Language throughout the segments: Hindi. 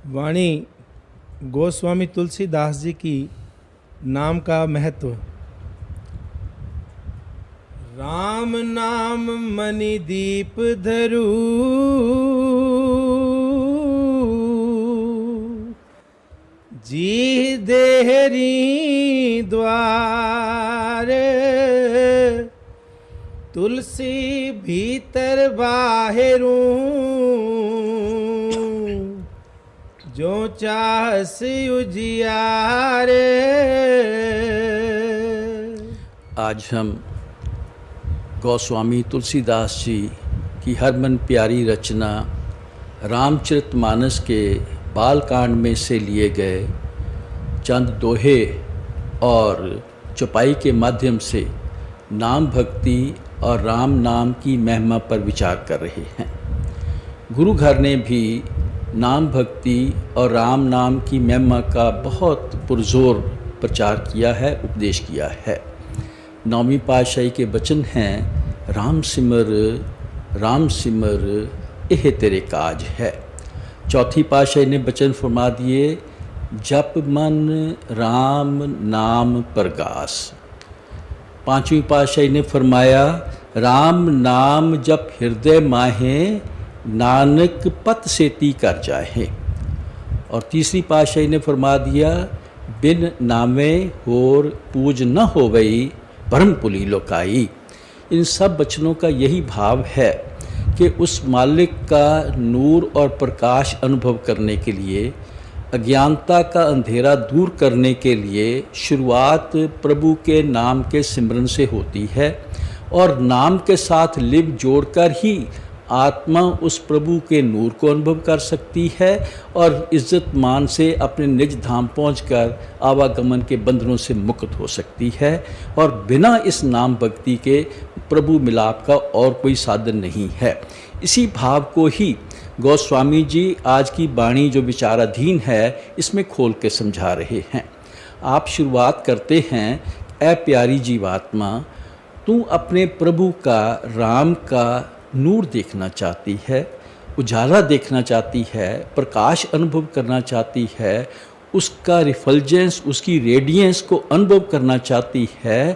वाणी गोस्वामी तुलसीदास जी की नाम का महत्व। राम नाम मणि दीप धरू, जी देहरी द्वार, तुलसी भीतर बाहरों, जो चाहस उजियारे। आज हम गोस्वामी तुलसीदास जी की हरमन प्यारी रचना रामचरितमानस के बालकांड में से लिए गए चंद दोहे और चौपाई के माध्यम से नाम भक्ति और राम नाम की महिमा पर विचार कर रहे हैं। गुरु घर ने भी नाम भक्ति और राम नाम की महिमा का बहुत पुरजोर प्रचार किया है, उपदेश किया है। नौवीं पातशाही के वचन हैं, राम सिमर यह तेरे काज है। चौथी पातशाही ने वचन फरमा दिए, जप मन राम नाम परगास। पांचवी पातशाही ने फरमाया, राम नाम जप हृदय माहे, नानक पत सेती कर जाहे। और तीसरी पातशाही ने फरमा दिया, बिन नामे होर पूज न होवई, भरम पुली लोकाई। इन सब वचनों का यही भाव है कि उस मालिक का नूर और प्रकाश अनुभव करने के लिए, अज्ञानता का अंधेरा दूर करने के लिए शुरुआत प्रभु के नाम के सिमरन से होती है, और नाम के साथ लिव जोड़कर ही आत्मा उस प्रभु के नूर को अनुभव कर सकती है और इज्जत मान से अपने निज धाम पहुंचकर आवागमन के बंधनों से मुक्त हो सकती है। और बिना इस नाम भक्ति के प्रभु मिलाप का और कोई साधन नहीं है। इसी भाव को ही गोस्वामी जी आज की वाणी जो विचाराधीन है इसमें खोल के समझा रहे हैं। आप शुरुआत करते हैं, ऐ प्यारी जीवात्मा, तू अपने प्रभु का, राम का नूर देखना चाहती है, उजाला देखना चाहती है, प्रकाश अनुभव करना चाहती है, उसका रिफल्जेंस, उसकी रेडियंस को अनुभव करना चाहती है,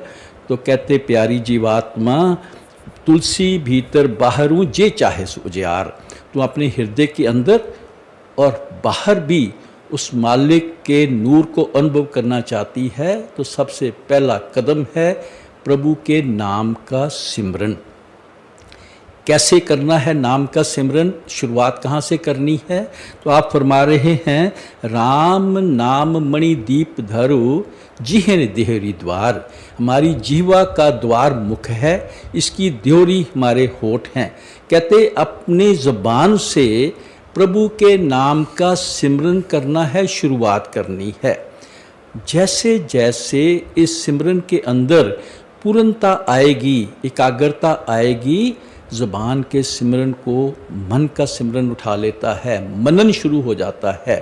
तो कहते प्यारी जीवात्मा, तुलसी भीतर बाहरों जे चाहे उजियार। तू अपने हृदय के अंदर और बाहर भी उस मालिक के नूर को अनुभव करना चाहती है, तो सबसे पहला कदम है प्रभु के नाम का सिमरन। कैसे करना है नाम का सिमरन, शुरुआत कहाँ से करनी है? तो आप फरमा रहे हैं, राम नाम मणि दीप धरो, जिहन देहरी द्वार। हमारी जीवा का द्वार मुख है, इसकी देहरी हमारे होठ हैं। कहते अपने ज़बान से प्रभु के नाम का सिमरन करना है, शुरुआत करनी है। जैसे जैसे इस सिमरन के अंदर पूर्णता आएगी, एकाग्रता आएगी, ज़बान के सिमरन को मन का सिमरन उठा लेता है, मनन शुरू हो जाता है।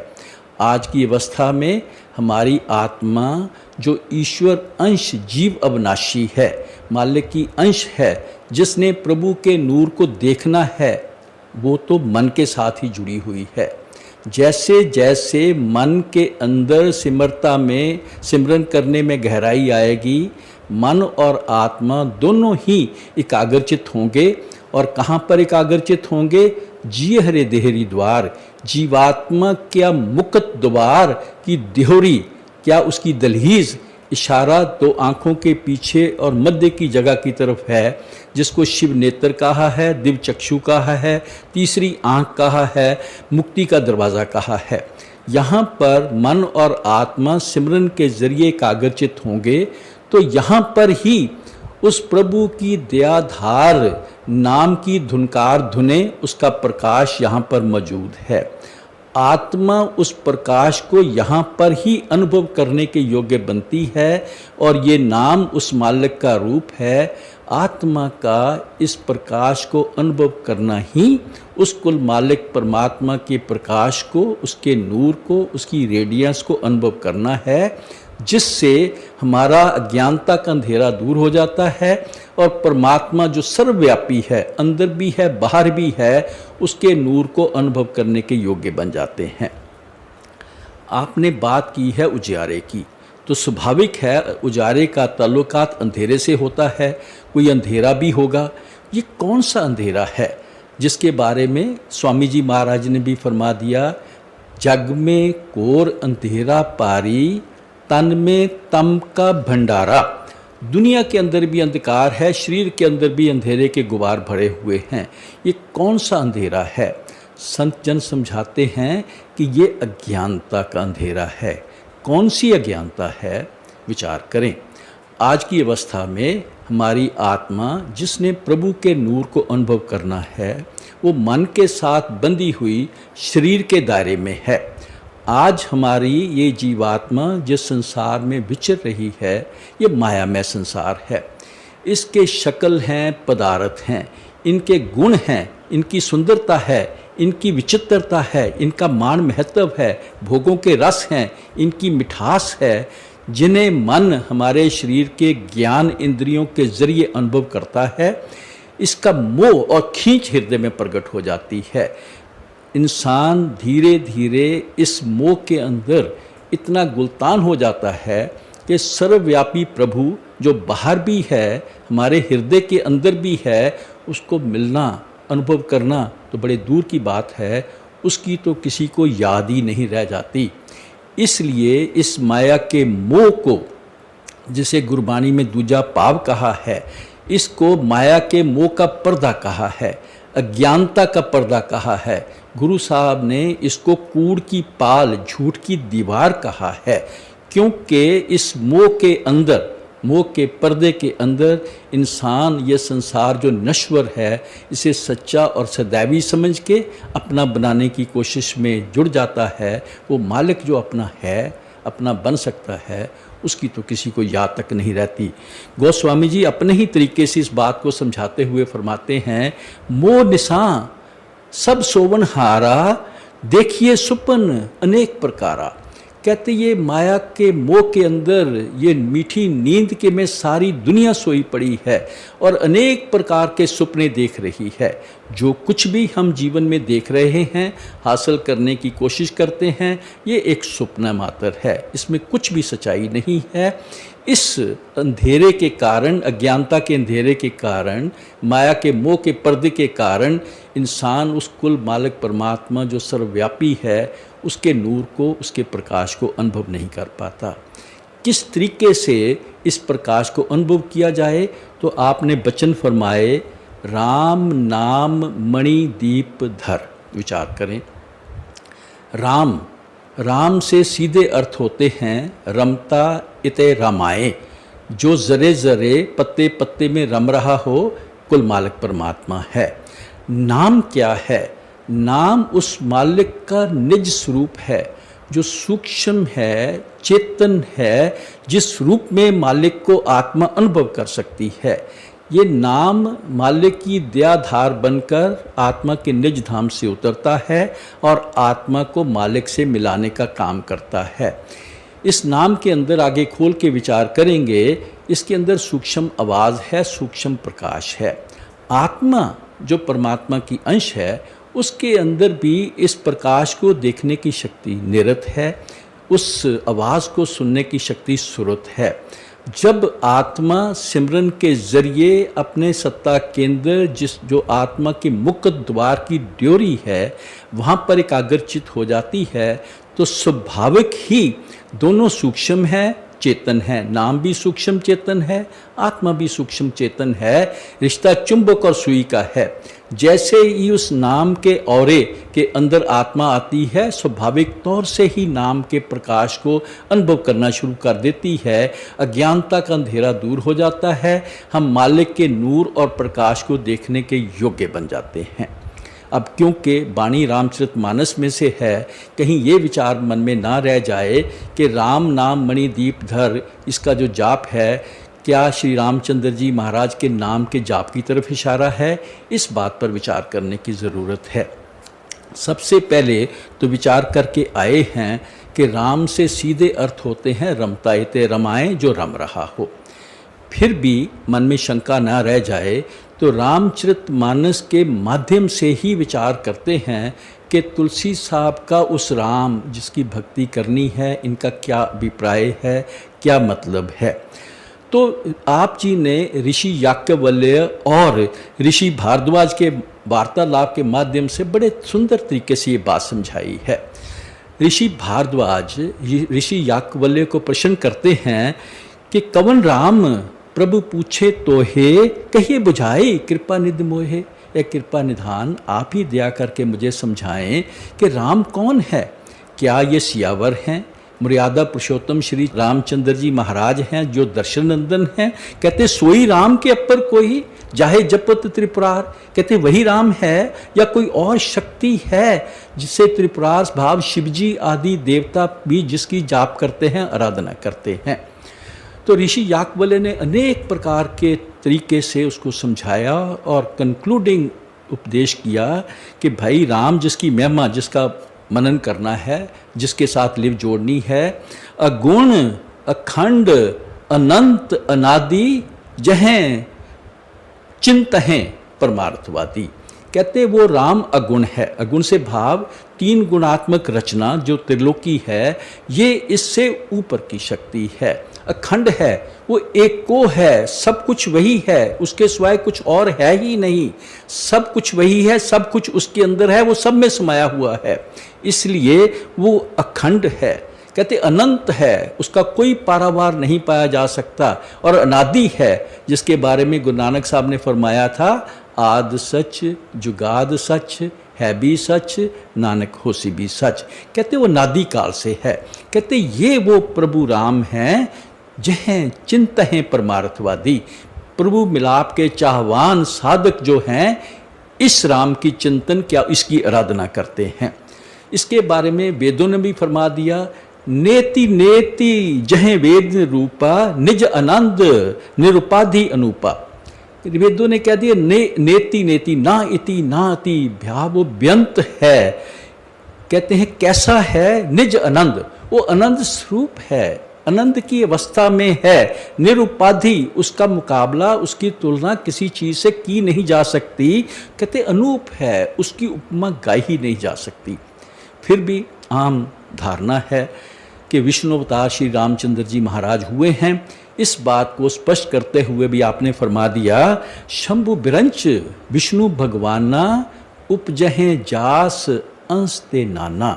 आज की अवस्था में हमारी आत्मा जो ईश्वर अंश जीव अविनाशी है, मालिक की अंश है, जिसने प्रभु के नूर को देखना है, वो तो मन के साथ ही जुड़ी हुई है। जैसे जैसे मन के अंदर सिमरता में, सिमरन करने में गहराई आएगी, मन और आत्मा दोनों ही एकाग्रचित होंगे। और कहाँ पर एकाग्रचित होंगे? जिय हरे देहरी द्वार। जीवात्मा क्या मुक्त द्वार की देहरी, क्या उसकी दहलीज, इशारा दो आँखों के पीछे और मध्य की जगह की तरफ है, जिसको शिव नेत्र कहा है, दिव्य चक्षु कहा है, तीसरी आँख कहा है, मुक्ति का दरवाज़ा कहा है। यहाँ पर मन और आत्मा सिमरन के जरिए एकाग्रचित होंगे, तो यहाँ पर ही उस प्रभु की दयाधार नाम की धुनकार धुने, उसका प्रकाश यहाँ पर मौजूद है। आत्मा उस प्रकाश को यहाँ पर ही अनुभव करने के योग्य बनती है, और ये नाम उस मालिक का रूप है। आत्मा का इस प्रकाश को अनुभव करना ही उस कुल मालिक परमात्मा के प्रकाश को, उसके नूर को, उसकी रेडियंस को अनुभव करना है, जिससे हमारा अज्ञानता का अंधेरा दूर हो जाता है और परमात्मा जो सर्वव्यापी है, अंदर भी है बाहर भी है, उसके नूर को अनुभव करने के योग्य बन जाते हैं। आपने बात की है उजारे की, तो स्वाभाविक है उजारे का ताल्लुकात अंधेरे से होता है, कोई अंधेरा भी होगा। ये कौन सा अंधेरा है जिसके बारे में स्वामी जी महाराज ने भी फरमा दिया, जग में कोर अंधेरा पारी, तन में तम का भंडारा। दुनिया के अंदर भी अंधकार है, शरीर के अंदर भी अंधेरे के गुबार भरे हुए हैं। ये कौन सा अंधेरा है? संत जन समझाते हैं कि ये अज्ञानता का अंधेरा है। कौन सी अज्ञानता है? विचार करें। आज की अवस्था में हमारी आत्मा जिसने प्रभु के नूर को अनुभव करना है, वो मन के साथ बंधी हुई शरीर के दायरे में है। आज हमारी ये जीवात्मा जिस संसार में विचर रही है, ये मायामय संसार है। इसके शक्ल हैं, पदार्थ हैं, इनके गुण हैं, इनकी सुंदरता है, इनकी विचित्रता है, इनका मान महत्व है, भोगों के रस हैं, इनकी मिठास है, जिन्हें मन हमारे शरीर के ज्ञान इंद्रियों के जरिए अनुभव करता है। इसका मोह और खींच हृदय में प्रकट हो जाती है। इंसान धीरे धीरे इस मोह के अंदर इतना गुलतान हो जाता है कि सर्वव्यापी प्रभु जो बाहर भी है, हमारे हृदय के अंदर भी है, उसको मिलना, अनुभव करना तो बड़े दूर की बात है, उसकी तो किसी को याद ही नहीं रह जाती। इसलिए इस माया के मोह को, जिसे गुरबाणी में दूजा पाव कहा है, इसको माया के मोह का पर्दा कहा है, अज्ञानता का पर्दा कहा है। गुरु साहब ने इसको कूड़ की पाल, झूठ की दीवार कहा है, क्योंकि इस मोह के अंदर, मोह के पर्दे के अंदर इंसान ये संसार जो नश्वर है, इसे सच्चा और सदैवी समझ के अपना बनाने की कोशिश में जुड़ जाता है। वो मालिक जो अपना है, अपना बन सकता है, उसकी तो किसी को याद तक नहीं रहती। गोस्वामी जी अपने ही तरीके से इस बात को समझाते हुए फरमाते हैं, मोह निशां सब सोवन हारा, देखिए सुपन अनेक प्रकारा। कहते ये माया के मोह के अंदर, ये मीठी नींद के में सारी दुनिया सोई पड़ी है और अनेक प्रकार के सुपने देख रही है। जो कुछ भी हम जीवन में देख रहे हैं, हासिल करने की कोशिश करते हैं, ये एक सुपना मात्र है, इसमें कुछ भी सच्चाई नहीं है। इस अंधेरे के कारण, अज्ञानता के अंधेरे के कारण, माया के मोह के पर्दे के कारण इंसान उस कुल मालिक परमात्मा जो सर्वव्यापी है, उसके नूर को, उसके प्रकाश को अनुभव नहीं कर पाता। किस तरीके से इस प्रकाश को अनुभव किया जाए? तो आपने वचन फरमाए, राम नाम मणि दीप धर। विचार करें, राम, राम से सीधे अर्थ होते हैं रमता इते रमाए, जो जरे जरे पत्ते पत्ते में रम रहा हो, कुल मालिक परमात्मा है। नाम क्या है? नाम उस मालिक का निज स्वरूप है, जो सूक्ष्म है, चेतन है, जिस रूप में मालिक को आत्मा अनुभव कर सकती है। ये नाम मालिक की दयाधार बनकर आत्मा के निज धाम से उतरता है और आत्मा को मालिक से मिलाने का काम करता है। इस नाम के अंदर आगे खोल के विचार करेंगे, इसके अंदर सूक्ष्म आवाज़ है, सूक्ष्म प्रकाश है। आत्मा जो परमात्मा की अंश है, उसके अंदर भी इस प्रकाश को देखने की शक्ति निरत है, उस आवाज़ को सुनने की शक्ति सुरत है। जब आत्मा सिमरन के जरिए अपने सत्ता केंद्र, जिस जो आत्मा के मुक्त द्वार की ड्योरी है, वहाँ पर एकाग्रचित हो जाती है, तो स्वाभाविक ही दोनों सूक्ष्म है, चेतन है। नाम भी सूक्ष्म चेतन है, आत्मा भी सूक्ष्म चेतन है। रिश्ता चुंबक और सुई का है। जैसे ही उस नाम के औरे के अंदर आत्मा आती है, स्वाभाविक तौर से ही नाम के प्रकाश को अनुभव करना शुरू कर देती है। अज्ञानता का अंधेरा दूर हो जाता है, हम मालिक के नूर और प्रकाश को देखने के योग्य बन जाते हैं। अब क्योंकि बाणी रामचरितमानस में से है, कहीं ये विचार मन में ना रह जाए कि राम नाम मणि दीप धर, इसका जो जाप है, क्या श्री रामचंद्र जी महाराज के नाम के जाप की तरफ इशारा है? इस बात पर विचार करने की ज़रूरत है। सबसे पहले तो विचार करके आए हैं कि राम से सीधे अर्थ होते हैं रमतायते रमाए, जो रम रहा हो। फिर भी मन में शंका ना रह जाए तो रामचरितमानस के माध्यम से ही विचार करते हैं कि तुलसी साहब का उस राम जिसकी भक्ति करनी है, इनका क्या अभिप्राय है, क्या मतलब है। तो आप जी ने ऋषि याज्ञवल्क्य और ऋषि भारद्वाज के वार्तालाप के माध्यम से बड़े सुंदर तरीके से ये बात समझाई है। ऋषि भारद्वाज ऋषि याज्ञवल्क्य को प्रश्न करते हैं कि कवन राम प्रभु पूछे तो हे, कहिए बुझाए कृपा निधि मोहे। या कृपा निधान आप ही दया करके मुझे समझाएं कि राम कौन है। क्या ये सियावर हैं, मर्यादा पुरुषोत्तम श्री रामचंद्र जी महाराज हैं जो दर्शन नंदन हैं। कहते सोई राम के अपर कोई जाहे जपत त्रिपुरार। कहते वही राम है या कोई और शक्ति है जिससे त्रिपुरार भाव शिवजी आदि देवता भी जिसकी जाप करते हैं, आराधना करते हैं। तो ऋषि याज्ञवल्क्य ने अनेक प्रकार के तरीके से उसको समझाया और कंक्लूडिंग उपदेश किया कि भाई राम जिसकी महिमा, जिसका मनन करना है, जिसके साथ लिव जोड़नी है, अगुण अखंड अनंत अनादि जहें चिंतहें परमार्थवादी। कहते वो राम अगुण है। अगुण से भाव तीन गुणात्मक रचना जो त्रिलोकी है, ये इससे ऊपर की शक्ति है। अखंड है, वो एक को है, सब कुछ वही है, उसके सिवाय कुछ और है ही नहीं। सब कुछ वही है, सब कुछ उसके अंदर है, वो सब में समाया हुआ है, इसलिए वो अखंड है। कहते अनंत है, उसका कोई पारावार नहीं पाया जा सकता। और अनादि है, जिसके बारे में गुरु नानक साहब ने फरमाया था, आद सच जुगाद सच है भी सच, नानक होसी भी सच। कहते वो नादि काल से है। कहते ये वो प्रभु राम हैं जहें चिंतहें परमार्थवादी। प्रभु मिलाप के चाहवान साधक जो हैं, इस राम की चिंतन क्या इसकी आराधना करते हैं। इसके बारे में वेदों ने भी फरमा दिया, नेति नेति जहें वेद रूपा निज आनंद निरुपाधि अनूपा। वेदों ने कह दिया नेति नेति ना इति ना अति भ्या, वो व्यंत है। कहते हैं कैसा है, निज आनंद, वो आनंद स्वरूप है, आनंद की अवस्था में है। निरुपाधि, उसका मुकाबला, उसकी तुलना किसी चीज से की नहीं जा सकती। कहते अनूप है, उसकी उपमा गाई ही नहीं जा सकती। फिर भी आम धारणा है कि विष्णु अवतार श्री रामचंद्र जी महाराज हुए हैं। इस बात को स्पष्ट करते हुए भी आपने फरमा दिया, शंभु बिरंच विष्णु भगवाना उपजहें जास अंश ते नाना।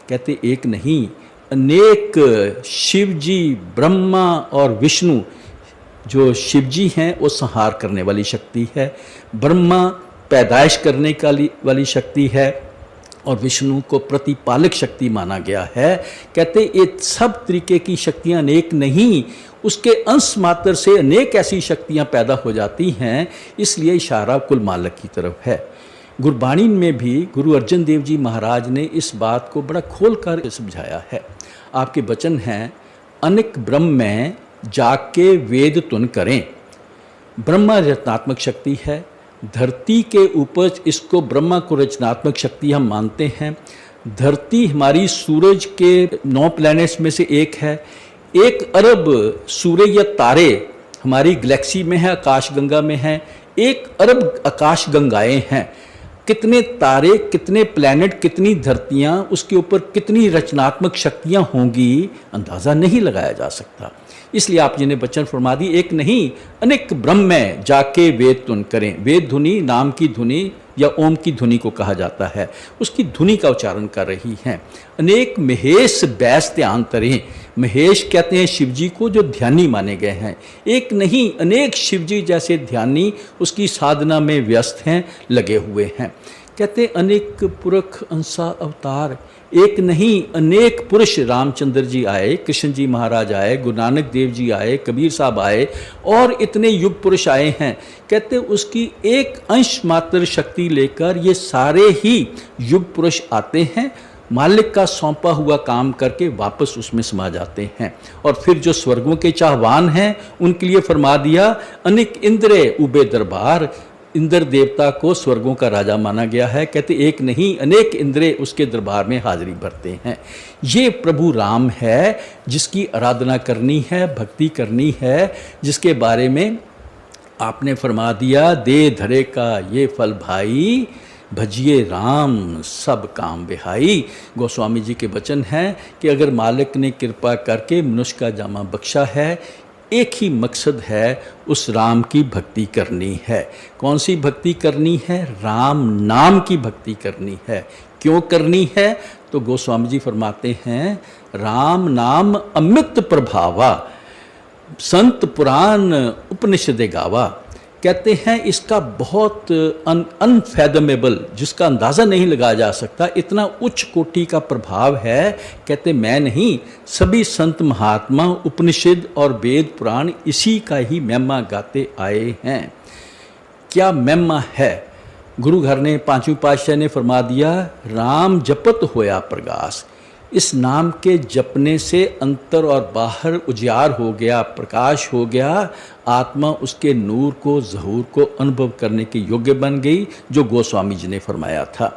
कहते एक नहीं अनेक शिव जी, ब्रह्मा और विष्णु, जो शिव जी हैं वो संहार करने वाली शक्ति है, ब्रह्मा पैदाइश करने वाली शक्ति है और विष्णु को प्रतिपालक शक्ति माना गया है। कहते ये सब तरीके की शक्तियां अनेक नहीं, उसके अंश मात्र से अनेक ऐसी शक्तियां पैदा हो जाती हैं, इसलिए इशारा कुल मालक की तरफ है। गुरबाणी में भी गुरु अर्जन देव जी महाराज ने इस बात को बड़ा खोल कर समझाया है। आपके वचन हैं, अनिक ब्रह्म में जाके वेद तुन करें। ब्रह्मा रचनात्मक शक्ति है, धरती के ऊपर इसको ब्रह्मा को रचनात्मक शक्ति हम मानते हैं। धरती हमारी सूरज के 9 प्लैनेट्स में से एक है। 1 अरब सूर्य या तारे हमारी गैलेक्सी में है, आकाशगंगा में है। 1 अरब आकाशगंगाएं हैं। कितने तारे, कितने प्लैनेट, कितनी धरतियां, उसके ऊपर कितनी रचनात्मक शक्तियां होंगी, अंदाज़ा नहीं लगाया जा सकता। इसलिए आप जी ने वचन फरमा दी, एक नहीं अनेक ब्रह्म में जाके वेद तुन करें। वेद धुनी नाम की धुनी या ओम की धुनी को कहा जाता है, उसकी धुनी का उच्चारण कर रही हैं। अनेक महेश बैस ध्यान तरें। महेश कहते हैं शिवजी को जो ध्यानी माने गए हैं। एक नहीं अनेक शिवजी जैसे ध्यानी उसकी साधना में व्यस्त हैं, लगे हुए हैं। कहते अनेक पुरख अंसा अवतार। एक नहीं अनेक पुरुष, रामचंद्र जी आए, कृष्ण जी महाराज आए, गुरु नानक देव जी आए, कबीर साहब आए और इतने युग पुरुष आए हैं। कहते उसकी एक अंश मात्र शक्ति लेकर ये सारे ही युग पुरुष आते हैं, मालिक का सौंपा हुआ काम करके वापस उसमें समा जाते हैं। और फिर जो स्वर्गों के चाहवान हैं उनके लिए फरमा दिया, अनेक इंद्रे उबे दरबार। इंद्र देवता को स्वर्गों का राजा माना गया है। कहते एक नहीं अनेक इंद्रे उसके दरबार में हाजिरी भरते हैं। ये प्रभु राम है जिसकी आराधना करनी है, भक्ति करनी है, जिसके बारे में आपने फरमा दिया दे धरे का ये फल भाई, भजिए राम सब काम बिहाई। गोस्वामी जी के वचन हैं कि अगर मालिक ने कृपा करके मनुष्य का जामा बख्शा है, एक ही मकसद है, उस राम की भक्ति करनी है। कौन सी भक्ति करनी है? राम नाम की भक्ति करनी है। क्यों करनी है? तो गोस्वामी जी फरमाते हैं राम नाम अमृत प्रभावा, संत पुराण उपनिषद गावा। कहते हैं इसका बहुत अनफैदमेबल, जिसका अंदाज़ा नहीं लगाया जा सकता, इतना उच्च कोटि का प्रभाव है। कहते मैं नहीं, सभी संत महात्मा उपनिषद और वेद पुराण इसी का ही महिमा गाते आए हैं। क्या महिमा है? गुरु घर ने, पांचवीं पातशाह ने फरमा दिया राम जपत होया प्रकाश। इस नाम के जपने से अंतर और बाहर उजियार हो गया, प्रकाश हो गया, आत्मा उसके नूर को, ज़हूर को अनुभव करने के योग्य बन गई, जो गोस्वामी जी ने फरमाया था।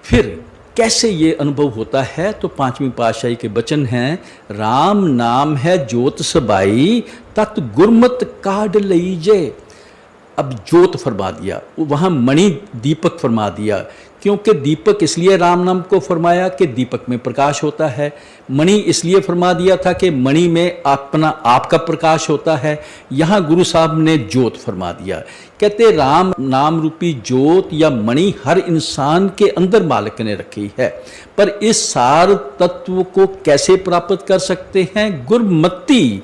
फिर कैसे ये अनुभव होता है? तो पांचवीं पातशाही के वचन हैं राम नाम है ज्योत सबाई, तत् गुरमत काढ़ लीजे। अब ज्योत फरमा दिया, वहाँ मणि दीपक फरमा दिया। क्योंकि दीपक इसलिए राम नाम को फरमाया कि दीपक में प्रकाश होता है। मणि इसलिए फरमा दिया था कि मणि में अपना आप का प्रकाश होता है। यहाँ गुरु साहब ने ज्योत फरमा दिया। कहते राम नाम रूपी ज्योत या मणि हर इंसान के अंदर मालिक ने रखी है, पर इस सार तत्व को कैसे प्राप्त कर सकते हैं? गुरमति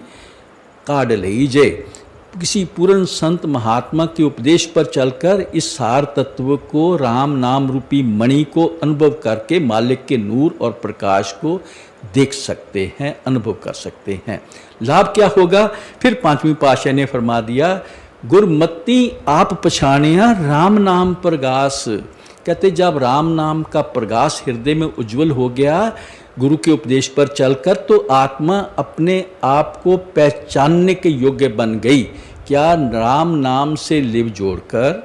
काढ़ लीजे। किसी पूर्ण संत महात्मा के उपदेश पर चलकर इस सार तत्व को, राम नाम रूपी मणि को अनुभव करके मालिक के नूर और प्रकाश को देख सकते हैं, अनुभव कर सकते हैं। लाभ क्या होगा? फिर पांचवीं पातशाह ने फरमा दिया गुरमति आप पछाणिया राम नाम प्रगास। कहते जब राम नाम का प्रकाश हृदय में उज्जवल हो गया गुरु के उपदेश पर चलकर, तो आत्मा अपने आप को पहचानने के योग्य बन गई। क्या? राम नाम से लिव जोड़कर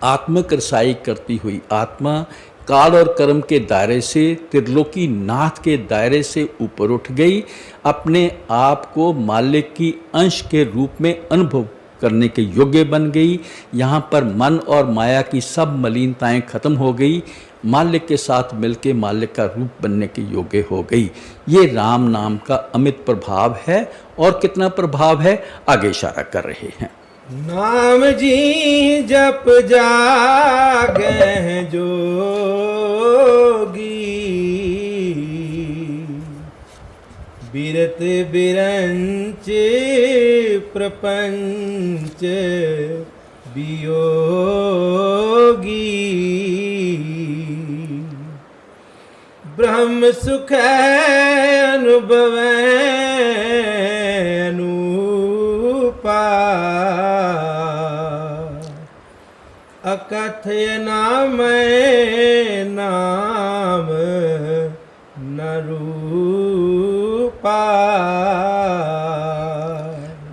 आत्मक रसाई करती हुई आत्मा काल और कर्म के दायरे से, त्रिलोकी नाथ के दायरे से ऊपर उठ गई, अपने आप को मालिक की अंश के रूप में अनुभव करने के योग्य बन गई। यहाँ पर मन और माया की सब मलिनताएं खत्म हो गई, मालिक के साथ मिलके मालिक का रूप बनने के योग्य हो गई। ये राम नाम का अमित प्रभाव है। और कितना प्रभाव है आगे इशारा कर रहे हैं। नाम जी जप जागे जोगी, बिरत बिरंच प्रपंच वियोगी। ब्रह्म सुख अनुभव अनुपा, अकथय नाम नाम न रूपा।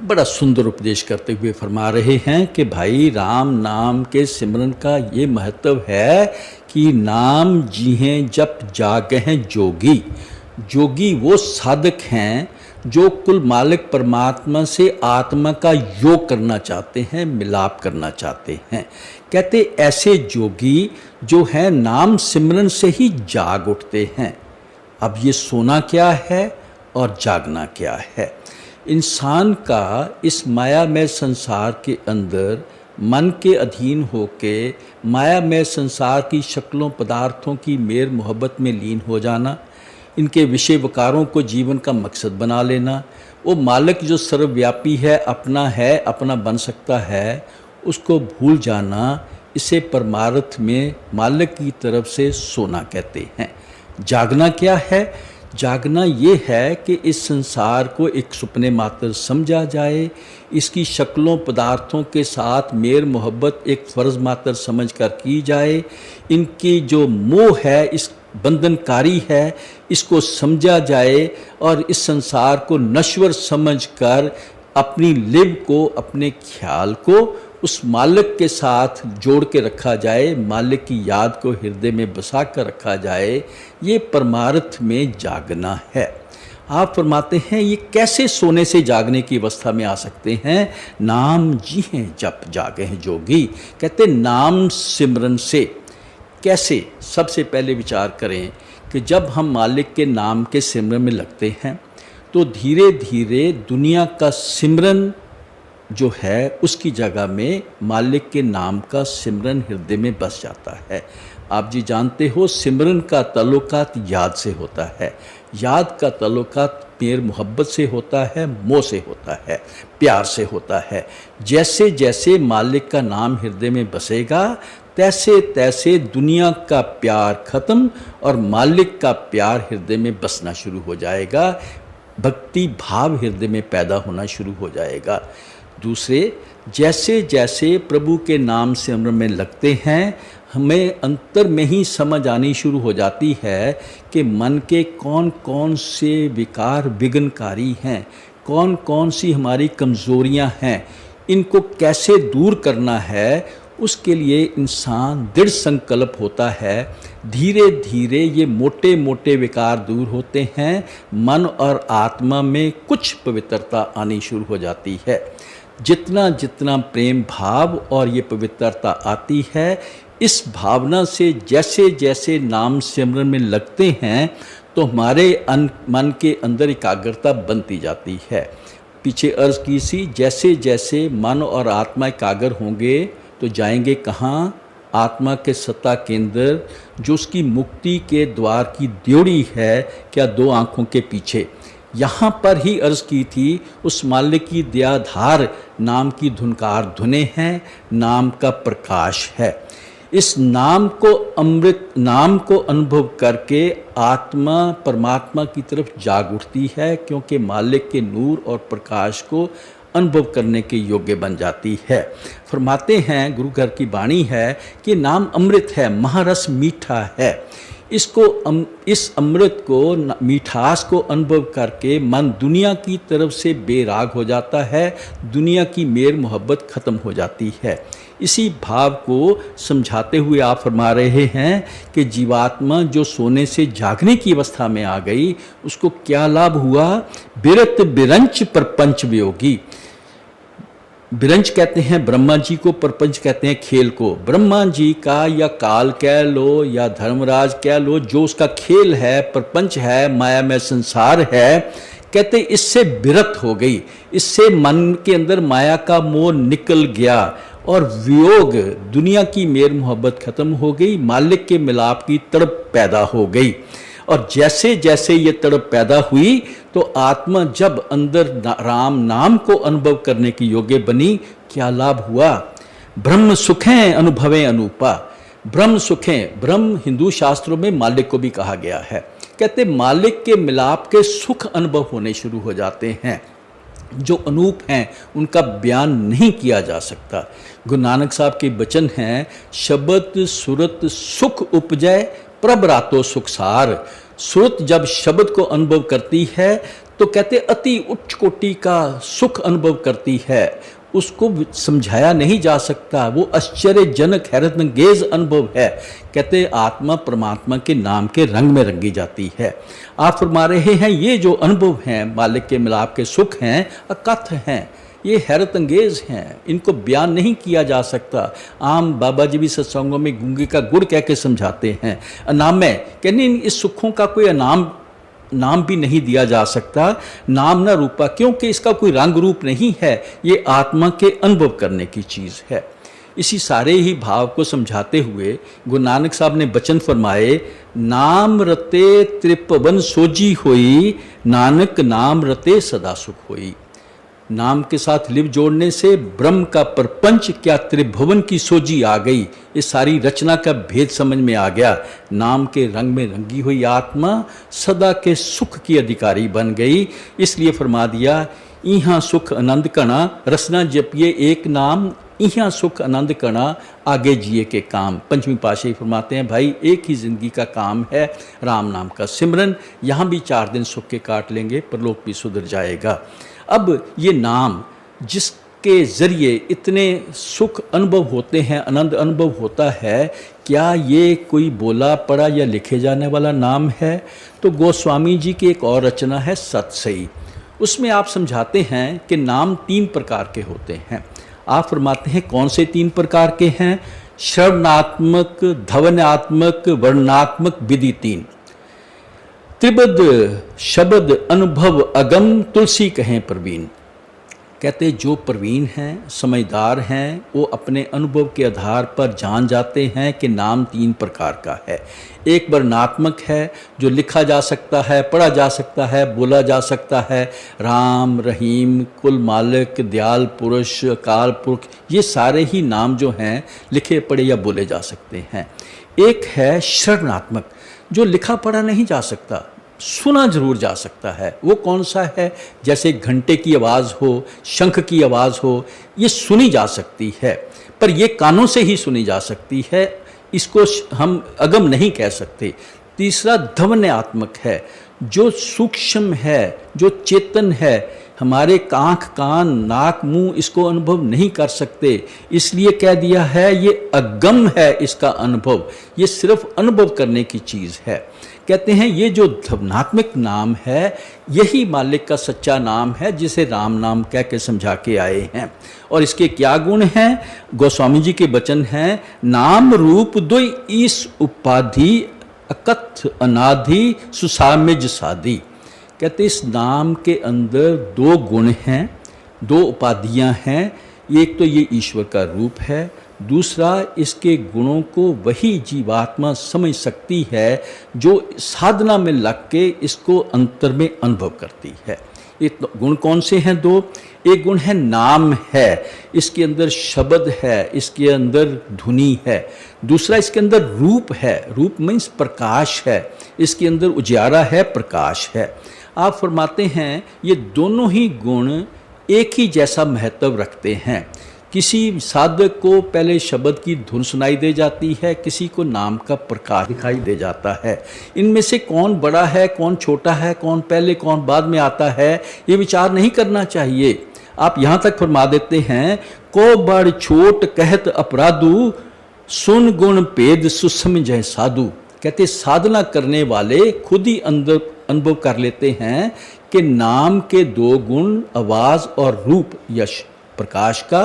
बड़ा सुंदर उपदेश करते हुए फरमा रहे हैं कि भाई राम नाम के सिमरन का ये महत्व है कि नाम जी हैं जप जाग हैं जोगी। जोगी वो साधक हैं जो कुल मालिक परमात्मा से आत्मा का योग करना चाहते हैं, मिलाप करना चाहते हैं। कहते ऐसे जोगी जो हैं नाम सिमरन से ही जाग उठते हैं। अब ये सोना क्या है और जागना क्या है? इंसान का इस मायामय संसार के अंदर मन के अधीन होके मायामय संसार की शक्लों पदार्थों की मेर मोहब्बत में लीन हो जाना, इनके विषय विकारों को जीवन का मकसद बना लेना, वो मालिक जो सर्वव्यापी है, अपना बन सकता है, उसको भूल जाना, इसे परमार्थ में मालिक की तरफ से सोना कहते हैं। जागना क्या है? जागना ये है कि इस संसार को एक सुपने मात्र समझा जाए, इसकी शक्लों पदार्थों के साथ मेर मोहब्बत एक फ़र्ज़ मात्र समझ कर की जाए, इनकी जो मोह है, इस बंधनकारी है, इसको समझा जाए और इस संसार को नश्वर समझकर अपनी लिव को, अपने ख्याल को उस मालिक के साथ जोड़ के रखा जाए, मालिक की याद को हृदय में बसा कर रखा जाए, ये परमार्थ में जागना है। आप फरमाते हैं ये कैसे सोने से जागने की अवस्था में आ सकते हैं? नाम जी हैं जप जागे हैं जोगी। कहते नाम सिमरन से कैसे? सबसे पहले विचार करें कि जब हम मालिक के नाम के सिमरन में लगते हैं तो धीरे धीरे दुनिया का सिमरन जो है उसकी जगह में मालिक के नाम का सिमरन हृदय में बस जाता है। आप जी जानते हो सिमरन का ताल्लुकात याद से होता है, याद का ताल्लुकात मेर मोहब्बत से होता है, मोह से होता है, प्यार से होता है। जैसे जैसे मालिक का नाम हृदय में बसेगा तैसे तैसे दुनिया का प्यार खत्म और मालिक का प्यार हृदय में बसना शुरू हो जाएगा, भक्ति भाव हृदय में पैदा होना शुरू हो जाएगा। दूसरे, जैसे जैसे प्रभु के नाम से सिमरन में लगते हैं हमें अंतर में ही समझ आनी शुरू हो जाती है कि मन के कौन कौन से विकार विघ्नकारी हैं, कौन कौन सी हमारी कमज़ोरियां हैं, इनको कैसे दूर करना है। उसके लिए इंसान दृढ़ संकल्प होता है। धीरे धीरे ये मोटे मोटे विकार दूर होते हैं, मन और आत्मा में कुछ पवित्रता आनी शुरू हो जाती है। जितना जितना प्रेम भाव और ये पवित्रता आती है, इस भावना से जैसे जैसे नाम सिमरन में लगते हैं तो हमारे मन के अंदर एकाग्रता बनती जाती है। पीछे अर्ज़ की सी, जैसे जैसे मन और आत्मा एकाग्र होंगे तो जाएंगे कहाँ? आत्मा के सत्ता केंद्र, जो उसकी मुक्ति के द्वार की ड्योढ़ी है, क्या दो आँखों के पीछे। यहाँ पर ही अर्ज़ की थी, उस मालिक की दयाधार नाम की धुनकार धुने हैं, नाम का प्रकाश है। इस नाम को अमृत नाम को अनुभव करके आत्मा परमात्मा की तरफ जाग उठती है, क्योंकि मालिक के नूर और प्रकाश को अनुभव करने के योग्य बन जाती है। फरमाते हैं, गुरु घर की वाणी है कि नाम अमृत है, महारस मीठा है। इस अमृत को मिठास को अनुभव करके मन दुनिया की तरफ से बेराग हो जाता है, दुनिया की मेर मोहब्बत ख़त्म हो जाती है। इसी भाव को समझाते हुए आप फरमा रहे हैं कि जीवात्मा जो सोने से जागने की अवस्था में आ गई उसको क्या लाभ हुआ? बिरत बिरंच परपंच वियोगी। बिरंच कहते हैं ब्रह्मा जी को, परपंच कहते हैं खेल को। ब्रह्मा जी का या काल कह लो या धर्मराज कह लो, जो उसका खेल है, परपंच है, माया में संसार है, कहते इससे बिरत हो गई, इससे मन के अंदर माया का मोह निकल गया और वियोग दुनिया की मेर मोहब्बत खत्म हो गई, मालिक के मिलाप की तड़प पैदा हो गई। और जैसे जैसे ये तड़प पैदा हुई तो आत्मा जब अंदर राम नाम को अनुभव करने की योग्य बनी, क्या लाभ हुआ? ब्रह्म सुखें अनुभवें अनूपा। ब्रह्म सुखें, ब्रह्म हिंदू शास्त्रों में मालिक को भी कहा गया है। कहते मालिक के मिलाप के सुख अनुभव होने शुरू हो जाते हैं, जो अनूप हैं, उनका बयान नहीं किया जा सकता। गुरु नानक साहब के वचन हैं, शब्द सुरत सुख उपजय प्रभ रातो सुखसार। सुरत जब शब्द को अनुभव करती है तो कहते अति उच्च कोटि का सुख अनुभव करती है, उसको समझाया नहीं जा सकता, वो आश्चर्यजनक हैरतअंगेज अनुभव है। कहते आत्मा परमात्मा के नाम के रंग में रंगी जाती है। आप फरमा रहे हैं ये जो अनुभव हैं मालिक के मिलाप के सुख हैं, अकथ हैं, ये हैरतअंगेज हैं, इनको बयान नहीं किया जा सकता। आम बाबा जी भी सत्संगों में गूंगे का गुड़ कह के समझाते हैं, अनामय कहने इस सुखों का कोई नाम भी नहीं दिया जा सकता, नाम न रूपा, क्योंकि इसका कोई रंग रूप नहीं है, ये आत्मा के अनुभव करने की चीज़ है। इसी सारे ही भाव को समझाते हुए गुरु नानक साहब ने वचन फरमाए, नाम रते त्रिभुवन सोजी होई, नानक नाम रते सदा सुख होई। नाम के साथ लिव जोड़ने से ब्रह्म का प्रपंच क्या त्रिभुवन की सोजी आ गई, इस सारी रचना का भेद समझ में आ गया। नाम के रंग में रंगी हुई आत्मा सदा के सुख की अधिकारी बन गई। इसलिए फरमा दिया, इहाँ सुख आनंद कणा, रसना जपिए एक नाम, इहाँ सुख आनंद कणा, आगे जिए के काम। पंचमी पातशाही फरमाते हैं, भाई एक ही जिंदगी का काम है राम नाम का सिमरन, यहाँ भी 4 दिन सुख के काट लेंगे, परलोक भी सुधर जाएगा। अब ये नाम के ज़रिए इतने सुख अनुभव होते हैं, आनंद अनुभव होता है, क्या ये कोई बोला पढ़ा या लिखे जाने वाला नाम है? तो गोस्वामी जी की एक और रचना है सतसई, उसमें आप समझाते हैं कि नाम 3 प्रकार के होते हैं। आप फरमाते हैं कौन से 3 प्रकार के हैं? श्रवणात्मक, धवनात्मक, वर्णात्मक विधि 3। त्रिबद शब्द अनुभव अगम तुलसी कहें प्रवीण। कहते जो प्रवीण हैं, समझदार हैं, वो अपने अनुभव के आधार पर जान जाते हैं कि नाम 3 प्रकार का है। एक वर्णात्मक है, जो लिखा जा सकता है, पढ़ा जा सकता है, बोला जा सकता है। राम, रहीम, कुल मालिक, दयाल पुरुष, अकाल पुरख, ये सारे ही नाम जो हैं लिखे पढ़े या बोले जा सकते हैं। एक है श्रवणात्मक, जो लिखा पढ़ा नहीं जा सकता, सुना जरूर जा सकता है। वो कौन सा है? जैसे घंटे की आवाज़ हो, शंख की आवाज़ हो, ये सुनी जा सकती है, पर ये कानों से ही सुनी जा सकती है, इसको हम अगम नहीं कह सकते। तीसरा ध्वन्यात्मक है, जो सूक्ष्म है, जो चेतन है, हमारे आँख, कान, नाक, मुंह इसको अनुभव नहीं कर सकते, इसलिए कह दिया है ये अगम है। इसका अनुभव, ये सिर्फ अनुभव करने की चीज़ है। कहते हैं ये जो ध्वनात्मक नाम है, यही मालिक का सच्चा नाम है, जिसे राम नाम कह के समझा के आए हैं। और इसके क्या गुण हैं? गोस्वामी जी के वचन हैं, नाम रूप दुई ईस उपाधि अकथ अनाधि सुसामिज साधी। कहते इस नाम के अंदर 2 गुण हैं, 2 उपाधियां हैं। एक तो ये ईश्वर का रूप है, दूसरा इसके गुणों को वही जीवात्मा समझ सकती है जो साधना में लग के इसको अंतर में अनुभव करती है। ये गुण कौन से हैं? 2। एक गुण है नाम है, इसके अंदर शब्द है, इसके अंदर ध्वनि है। दूसरा इसके अंदर रूप है, रूप मीन्स प्रकाश है, इसके अंदर उजियारा है, प्रकाश है। आप फरमाते हैं ये दोनों ही गुण एक ही जैसा महत्व रखते हैं। किसी साधक को पहले शब्द की धुन सुनाई दे जाती है, किसी को नाम का प्रकाश दिखाई दे जाता है। इनमें से कौन बड़ा है, कौन छोटा है, कौन पहले कौन बाद में आता है, ये विचार नहीं करना चाहिए। आप यहाँ तक फरमा देते हैं, को बड़ छोट कहत अपराधु, सुन गुण भेद सुसमझ साधु। कहते साधना करने वाले खुद ही अंदर अनुभव कर लेते हैं कि नाम के 2 गुण, आवाज़ और रूप, यश, प्रकाश का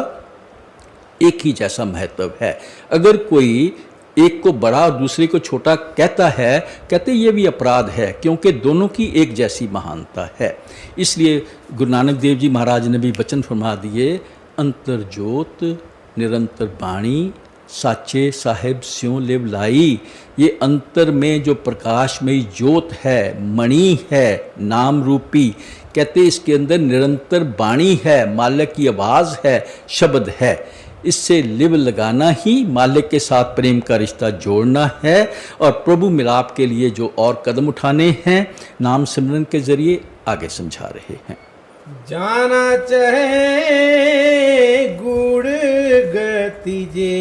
एक ही जैसा महत्व है। अगर कोई एक को बड़ा और दूसरे को छोटा कहता है, कहते ये भी अपराध है, क्योंकि दोनों की एक जैसी महानता है। इसलिए गुरु नानक देव जी महाराज ने भी वचन फरमा दिए, अंतर ज्योत निरंतर बाणी, साचे साहेब स्यों लिव लाई। ये अंतर में जो प्रकाश में ज्योत है, मणि है, नाम रूपी, कहते इसके अंदर निरंतर बाणी है, मालिक की आवाज़ है, शब्द है। इससे लिव लगाना ही मालिक के साथ प्रेम का रिश्ता जोड़ना है। और प्रभु मिलाप के लिए जो और कदम उठाने हैं, नाम सिमरन के जरिए आगे समझा रहे हैं। जाना चाहे गुड़ गति जेऊ,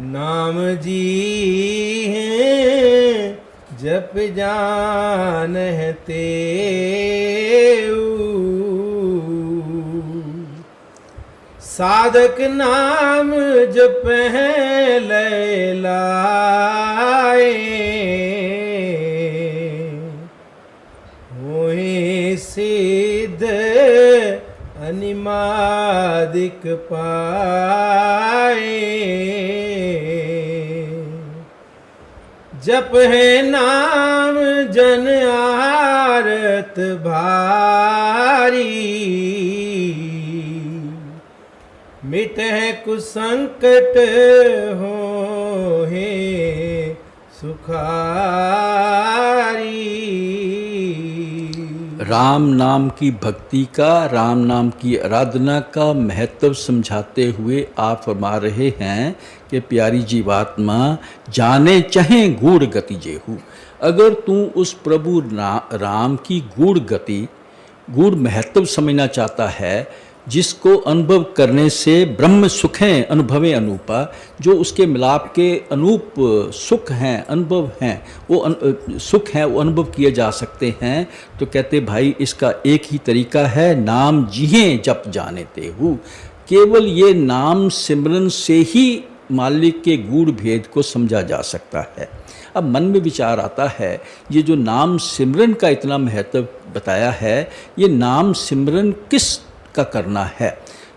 नाम जी हैं जप जान है तेऊ। साधक नाम जप लैलाए, होए सिद्ध अनिमादिक पाए। जप है नाम जन आरत भारी, मिट है कुसंकट हो है सुखारी। राम नाम की भक्ति का, राम नाम की आराधना का महत्व समझाते हुए आप फरमा रहे हैं कि प्यारी जीवात्मा जाने चाहे गूढ़ गति जेहू। अगर तू उस प्रभु राम की गूढ़ गति, गूढ़ महत्व समझना चाहता है, जिसको अनुभव करने से ब्रह्म सुख हैं अनुभवें अनूपा, जो उसके मिलाप के अनूप सुख हैं, अनुभव हैं, वो सुख हैं, वो अनुभव किए जा सकते हैं। तो कहते भाई इसका एक ही तरीका है, नाम जिहें जप जाने ते हूँ। केवल ये नाम सिमरन से ही मालिक के गूढ़ भेद को समझा जा सकता है। अब मन में विचार आता है, ये जो नाम सिमरन का इतना महत्व बताया है, ये नाम सिमरन किस का करना है?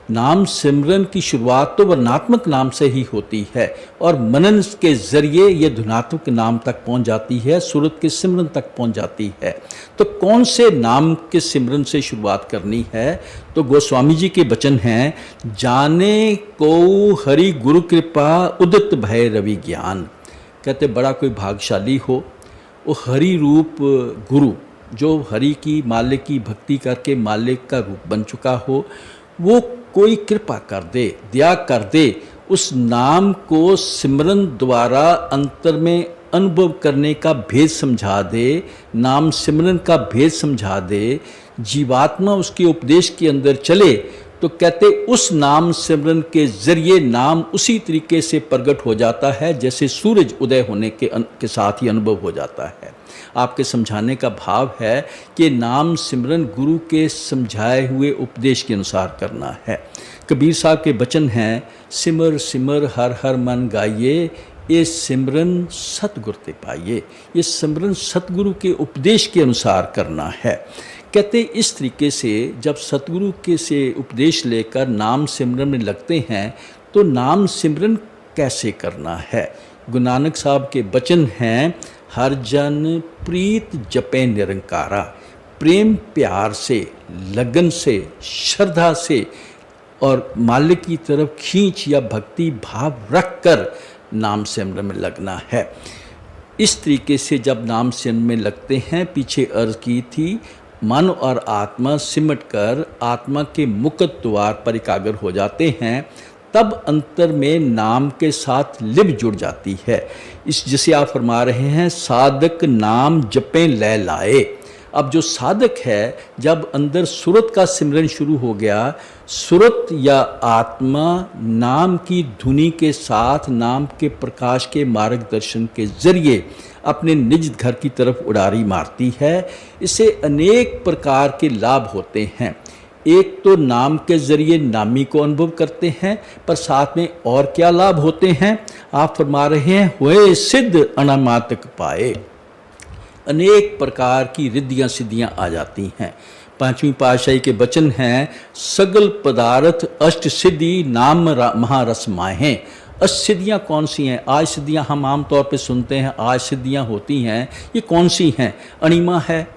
नाम सिमरन की शुरुआत तो वर्णात्मक नाम से ही होती है और मनन के जरिए ये धुनात्मक नाम तक पहुंच जाती है, सूरत के सिमरन तक पहुंच जाती है। तो कौन से नाम के सिमरन से शुरुआत करनी है? तो गोस्वामी जी के वचन हैं, जाने को हरि गुरु कृपा उदित भय रवि ज्ञान। कहते बड़ा कोई भाग्यशाली हो, वो हरि रूप गुरु जो हरि की मालिक की भक्ति करके मालिक का रूप बन चुका हो, वो कोई कृपा कर दे, दया कर दे, उस नाम को सिमरन द्वारा अंतर में अनुभव करने का भेद समझा दे, नाम सिमरन का भेद समझा दे, जीवात्मा उसके उपदेश के अंदर चले। तो कहते उस नाम सिमरन के जरिए नाम उसी तरीके से प्रकट हो जाता है जैसे सूरज उदय होने के साथ ही अनुभव हो जाता है। आपके समझाने का भाव है कि नाम सिमरन गुरु के समझाए हुए उपदेश के अनुसार करना है। कबीर साहब के वचन हैं, सिमर सिमर हर हर मन गाइए, ये सिमरन सतगुर ते पाइए। ये सिमरन सतगुरु के उपदेश के अनुसार करना है। कहते इस तरीके से जब सतगुरु के से उपदेश लेकर नाम सिमरन में लगते हैं तो नाम सिमरन कैसे करना है? गुरु नानक साहब के वचन हैं, हर जन प्रीत जपे निरंकारा। प्रेम प्यार से, लगन से, श्रद्धा से और मालिक की तरफ खींच या भक्ति भाव रख कर नाम सिमरन में लगना है। इस तरीके से जब नाम सिमरन में लगते हैं, पीछे अर्ज की थी, मन और आत्मा सिमट कर आत्मा के मुक्त द्वार पर एकाग्र हो जाते हैं, तब अंतर में नाम के साथ लिप जुड़ जाती है। इस जिसे आप फरमा रहे हैं, साधक नाम जपें लय लाए। अब जो साधक है, जब अंदर सुरत का सिमरन शुरू हो गया, सुरत या आत्मा नाम की धुनी के साथ नाम के प्रकाश के मार्गदर्शन के जरिए अपने निज घर की तरफ उड़ारी मारती है। इससे अनेक प्रकार के लाभ होते हैं। एक तो नाम के जरिए नामी को अनुभव करते हैं, पर साथ में और क्या लाभ होते हैं? आप फरमा रहे हैं, हुए सिद्ध अनामातक पाए। अनेक प्रकार की रिद्धियाँ सिद्धियाँ आ जाती हैं। पांचवी पातशाही के वचन हैं, सगल पदार्थ अष्ट सिद्धि नाम महारस माहें। असिद्धियाँ कौन सी हैं? आज सिद्धियाँ हम आम तौर पे सुनते हैं, आज सिद्धियाँ होती हैं, ये कौन सी हैं? अणिमा है,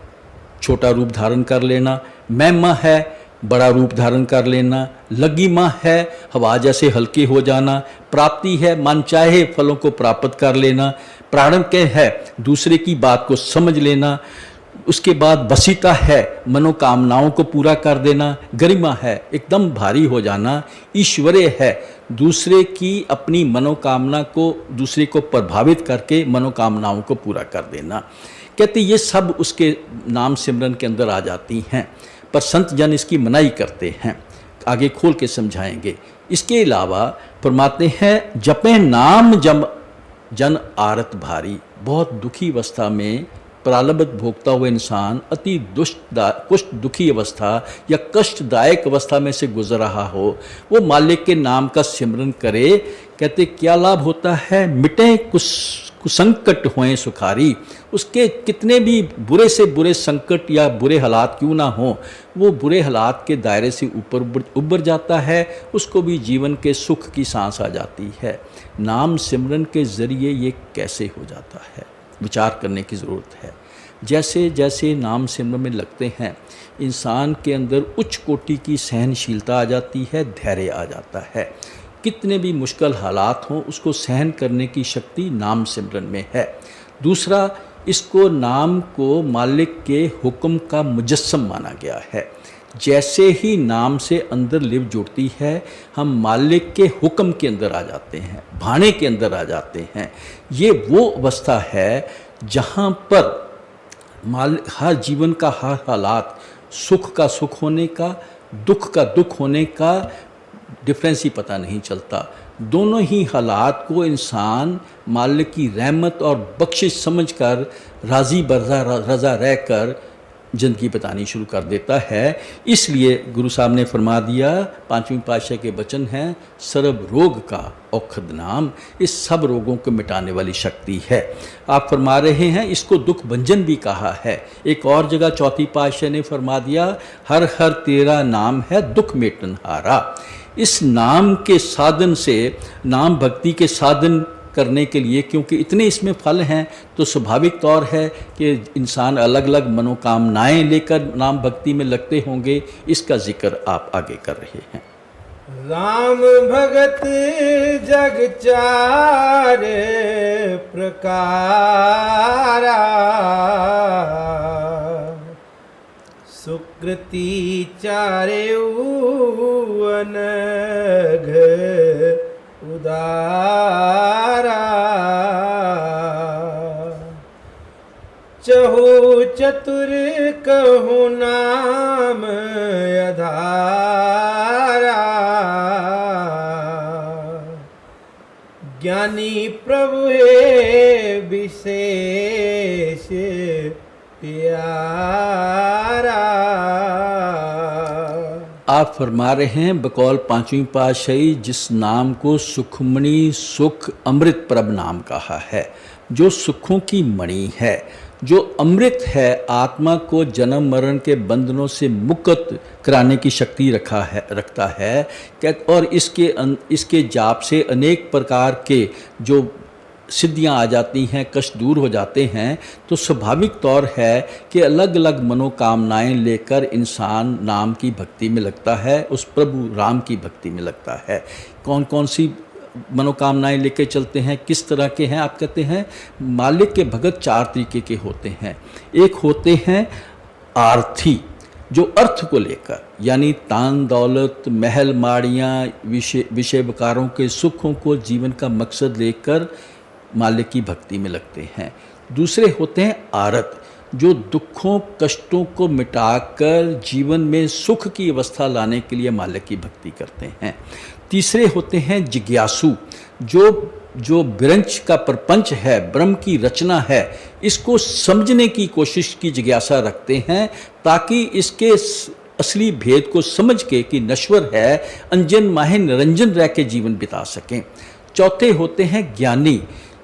छोटा रूप धारण कर लेना। महिमा है, बड़ा रूप धारण कर लेना। लगिमा है, हवा जैसे हल्के हो जाना। प्राप्ति है, मन चाहे फलों को प्राप्त कर लेना। प्राणक है, दूसरे की बात को समझ लेना। उसके बाद वसीता है, मनोकामनाओं को पूरा कर देना। गरिमा है, एकदम भारी हो जाना। ईश्वरीय है, दूसरे की अपनी मनोकामना को दूसरे को प्रभावित करके मनोकामनाओं को पूरा कर देना। कहते ये सब उसके नाम सिमरन के अंदर आ जाती हैं, पर संत जन इसकी मनाही करते हैं। आगे खोल के समझाएंगे। इसके अलावा फरमाते हैं, जपे नाम जन आरत भारी। बहुत दुखी अवस्था में प्रारब्ध भोगता हुआ इंसान अति कुष्ठ दुखी अवस्था या कष्टदायक अवस्था में से गुजर रहा हो, वो मालिक के नाम का सिमरन करे। कहते क्या लाभ होता है? मिटे कुसंकट होएं सुखारी। उसके कितने भी बुरे से बुरे संकट या बुरे हालात क्यों ना हो, वो बुरे हालात के दायरे से ऊपर उबर जाता है। उसको भी जीवन के सुख की सांस आ जाती है। नाम सिमरन के ज़रिए ये कैसे हो जाता है, विचार करने की ज़रूरत है। जैसे जैसे नाम सिमरन में लगते हैं, इंसान के अंदर उच्च कोटि की सहनशीलता आ जाती है, धैर्य आ जाता है। कितने भी मुश्किल हालात हों, उसको सहन करने की शक्ति नाम सिमरन में है। दूसरा, इसको नाम को मालिक के हुक्म का मुजस्सम माना गया है। जैसे ही नाम से अंदर लिव जुड़ती है, हम मालिक के हुक्म के अंदर आ जाते हैं, भाने के अंदर आ जाते हैं। ये वो अवस्था है जहाँ पर हर जीवन का हर हालात, सुख का सुख होने का, दुख का दुख होने का डिफरेंस ही पता नहीं चलता। दोनों ही हालात को इंसान मालिक की रहमत और बख्शिश समझकर राज़ी रज़ा रहकर ज़िंदगी बितानी शुरू कर देता है। इसलिए गुरु साहब ने फरमा दिया, पांचवीं पातशाह के वचन हैं, सर्व रोग का औखद नाम, इस सब रोगों को मिटाने वाली शक्ति है। आप फरमा रहे हैं इसको दुख भंजन भी कहा है। एक और जगह चौथी पातशाह ने फरमा दिया, हर हर तेरा नाम है दुख मेटनहारा। इस नाम के साधन से, नाम भक्ति के साधन करने के लिए, क्योंकि इतने इसमें फल हैं, तो स्वाभाविक तौर है कि इंसान अलग अलग मनोकामनाएं लेकर नाम भक्ति में लगते होंगे। इसका जिक्र आप आगे कर रहे हैं। राम भगत जग चार प्रकारा, सुकृति चारे अनघ उदारा, चहु चतुर कहु नाम अधारा, ज्ञानी प्रभु है विशेष प्यारा। आप फरमा रहे हैं बकौल पांचवी पातशाही, जिस नाम को सुखमणि सुख अमृत प्रभ नाम कहा है, जो सुखों की मणि है, जो अमृत है, आत्मा को जन्म मरण के बंधनों से मुक्त कराने की शक्ति रखता है। और इसके जाप से अनेक प्रकार के जो सिद्धियां आ जाती हैं, कष्ट दूर हो जाते हैं। तो स्वाभाविक तौर है कि अलग अलग मनोकामनाएं लेकर इंसान नाम की भक्ति में लगता है, उस प्रभु राम की भक्ति में लगता है। कौन कौन सी मनोकामनाएं लेके चलते हैं, किस तरह के हैं? आप कहते हैं मालिक के भगत चार तरीके के होते हैं। एक होते हैं आर्थी, जो अर्थ को लेकर, यानी तान दौलत, महल माड़ियाँ, विषय विकारों के सुखों को जीवन का मकसद लेकर मालिक की भक्ति में लगते हैं। दूसरे होते हैं आरत, जो दुखों कष्टों को मिटाकर जीवन में सुख की अवस्था लाने के लिए मालिक की भक्ति करते हैं। तीसरे होते हैं जिज्ञासु, जो विरंच का प्रपंच है, ब्रह्म की रचना है, इसको समझने की कोशिश की जिज्ञासा रखते हैं, ताकि इसके असली भेद को समझ के कि नश्वर है, अंजन माहे निरंजन रह के जीवन बिता सकें। चौथे होते हैं ज्ञानी,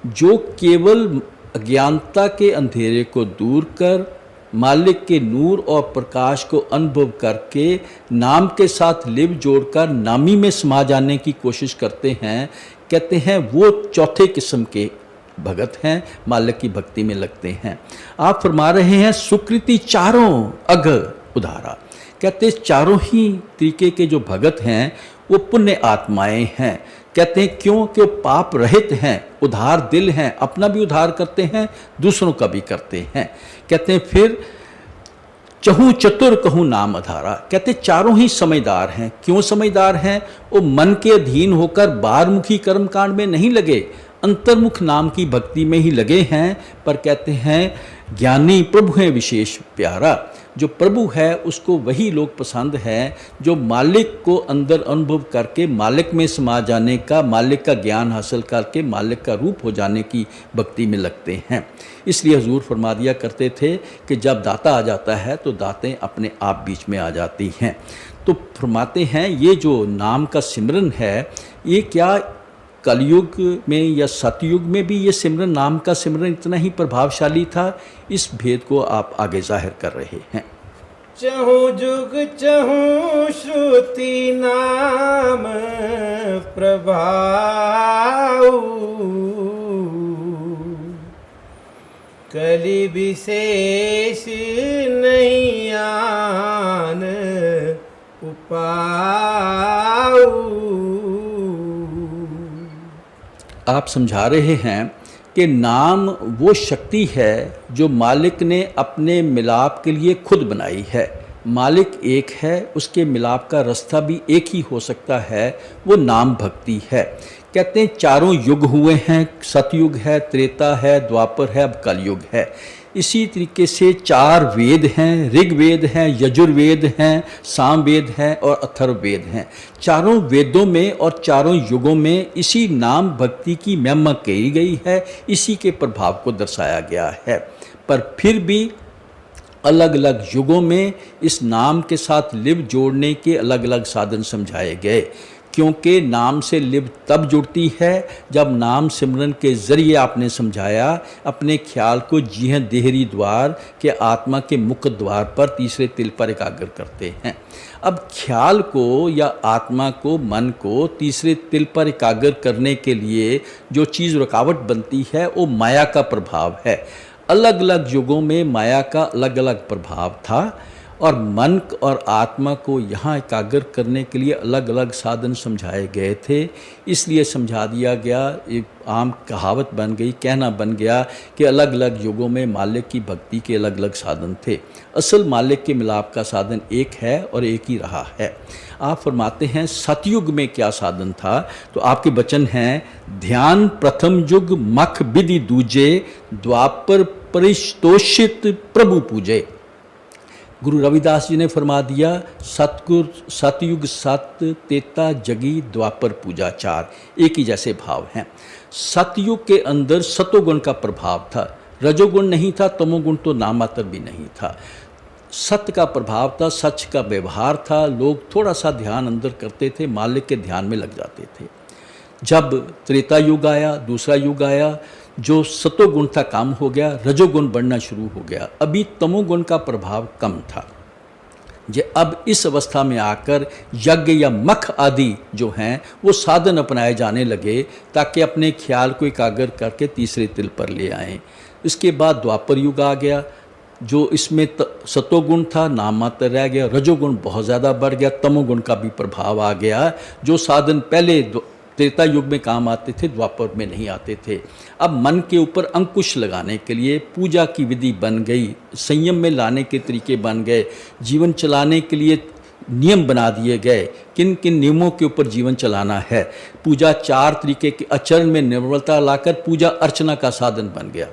जो केवल अज्ञानता के अंधेरे को दूर कर मालिक के नूर और प्रकाश को अनुभव करके नाम के साथ लिव जोड़कर नामी में समा जाने की कोशिश करते हैं। कहते हैं वो चौथे किस्म के भगत हैं, मालिक की भक्ति में लगते हैं। आप फरमा रहे हैं सुकृति चारों अघ उधारा। कहते चारों ही तरीके के जो भगत हैं वो पुण्य आत्माएं हैं। कहते हैं क्यों? कि पाप रहित हैं, उधार दिल हैं, अपना भी उधार करते हैं, दूसरों का भी करते हैं। कहते हैं फिर चहु चतुर कहूँ नाम अधारा। कहते चारों ही समझदार हैं। क्यों समझदार हैं? वो मन के अधीन होकर बाहरमुखी कर्मकांड में नहीं लगे, अंतर्मुख नाम की भक्ति में ही लगे हैं। पर कहते हैं ज्ञानी प्रभु है विशेष प्यारा, जो प्रभु है उसको वही लोग पसंद हैं जो मालिक को अंदर अनुभव करके मालिक में समा जाने का, मालिक का ज्ञान हासिल करके मालिक का रूप हो जाने की भक्ति में लगते हैं। इसलिए हुजूर फरमा दिया करते थे कि जब दाता आ जाता है तो दातें अपने आप बीच में आ जाती हैं। तो फरमाते हैं ये जो नाम का सिमरन है, ये क्या कलयुग में या सतयुग में भी ये सिमरन, नाम का सिमरन इतना ही प्रभावशाली था? इस भेद को आप आगे जाहिर कर रहे हैं। चहु जुग चहु श्रुति नाम प्रभाऊ, कलि विशेष नहीं आन उपाऊ। आप समझा रहे हैं कि नाम वो शक्ति है जो मालिक ने अपने मिलाप के लिए खुद बनाई है। मालिक एक है, उसके मिलाप का रास्ता भी एक ही हो सकता है, वो नाम भक्ति है। कहते हैं चारों युग हुए हैं, सतयुग है, त्रेता है, द्वापर है, अब कलयुग है। इसी तरीके से 4 वेद हैं, ऋग्वेद हैं, यजुर्वेद हैं, सामवेद हैं और अथर्ववेद हैं। चारों वेदों में और चारों युगों में इसी नाम भक्ति की महिमा कही गई है, इसी के प्रभाव को दर्शाया गया है। पर फिर भी अलग अलग युगों में इस नाम के साथ लिव जोड़ने के अलग अलग साधन समझाए गए, क्योंकि नाम से लिव तब जुड़ती है जब नाम सिमरन के ज़रिए आपने समझाया अपने ख्याल को जीह देहरी द्वार के आत्मा के मुख्य द्वार पर तीसरे तिल पर एकाग्र करते हैं। अब ख्याल को या आत्मा को, मन को तीसरे तिल पर एकाग्र करने के लिए जो चीज़ रुकावट बनती है वो माया का प्रभाव है। अलग अलग युगों में माया का अलग अलग प्रभाव था और मन और आत्मा को यहाँ एकाग्र करने के लिए अलग अलग साधन समझाए गए थे। इसलिए समझा दिया गया, एक आम कहावत बन गई, कहना बन गया कि अलग अलग युगों में मालिक की भक्ति के अलग अलग साधन थे। असल मालिक के मिलाप का साधन एक है और एक ही रहा है। आप फरमाते हैं सतयुग में क्या साधन था, तो आपके वचन हैं, ध्यान प्रथम युग मख विधि दूजे, द्वापर परितोषित प्रभु पूजे। गुरु रविदास जी ने फरमा दिया, सतयुग सत तेता जगी द्वापर पूजा चार, एक ही जैसे भाव हैं। सतयुग के अंदर सतोगुण का प्रभाव था, रजोगुण नहीं था, तमोगुण तो नामात्र भी नहीं था। सत्य का प्रभाव था, सच का व्यवहार था, लोग थोड़ा सा ध्यान अंदर करते थे, मालिक के ध्यान में लग जाते थे। जब त्रेता युग आया, दूसरा युग आया, जो सतोगुण था कम हो गया, रजोगुण बढ़ना शुरू हो गया, अभी तमोगुण का प्रभाव कम था। जे अब इस अवस्था में आकर यज्ञ या मख आदि जो हैं वो साधन अपनाए जाने लगे ताकि अपने ख्याल को एकाग्र करके तीसरे तिल पर ले आएं। इसके बाद द्वापर युग आ गया, जो इसमें सतोगुण था नाम मात्र रह गया, रजोगुण बहुत ज़्यादा बढ़ गया, तमोगुण का भी प्रभाव आ गया। जो साधन पहले त्रेता युग में काम आते थे द्वापर में नहीं आते थे। अब मन के ऊपर अंकुश लगाने के लिए पूजा की विधि बन गई, संयम में लाने के तरीके बन गए, जीवन चलाने के लिए नियम बना दिए गए, किन किन नियमों के ऊपर जीवन चलाना है। पूजा 4 तरीके के आचरण में निर्मलता लाकर पूजा अर्चना का साधन बन गया।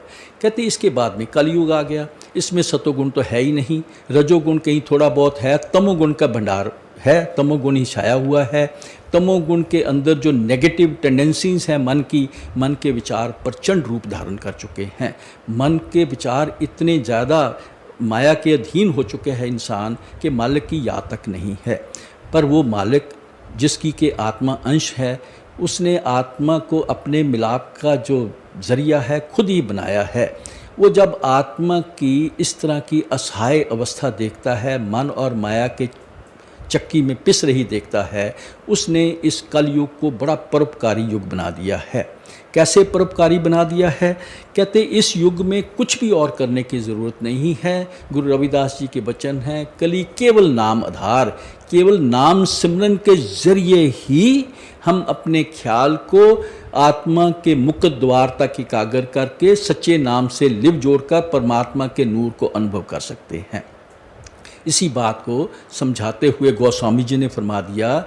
कहते इसके बाद में कलयुग आ गया, इसमें सतोगुण तो है ही नहीं, रजोगुण कहीं थोड़ा बहुत है, तमोगुण का भंडार है, तमोगुण ही छाया हुआ है। तमोगुण के अंदर जो नेगेटिव टेंडेंसीज हैं मन के विचार प्रचंड रूप धारण कर चुके हैं। मन के विचार इतने ज़्यादा माया के अधीन हो चुके हैं इंसान के मालिक की याद तक नहीं है। पर वो मालिक जिसकी के आत्मा अंश है, उसने आत्मा को अपने मिलाप का जो ज़रिया है खुद ही बनाया है। वो जब आत्मा की इस तरह की असहाय अवस्था देखता है, मन और माया के चक्की में पिस रही देखता है, उसने इस कलयुग को बड़ा परोपकारी युग बना दिया है। कैसे परोपकारी बना दिया है? कहते इस युग में कुछ भी और करने की ज़रूरत नहीं है। गुरु रविदास जी के वचन हैं, कली केवल नाम आधार, केवल नाम सिमरन के ज़रिए ही हम अपने ख्याल को आत्मा के मुख्य द्वार तक एकाग्र करके सच्चे नाम से लिव जोड़कर परमात्मा के नूर को अनुभव कर सकते हैं। इसी बात को समझाते हुए गोस्वामी जी ने फरमा दिया,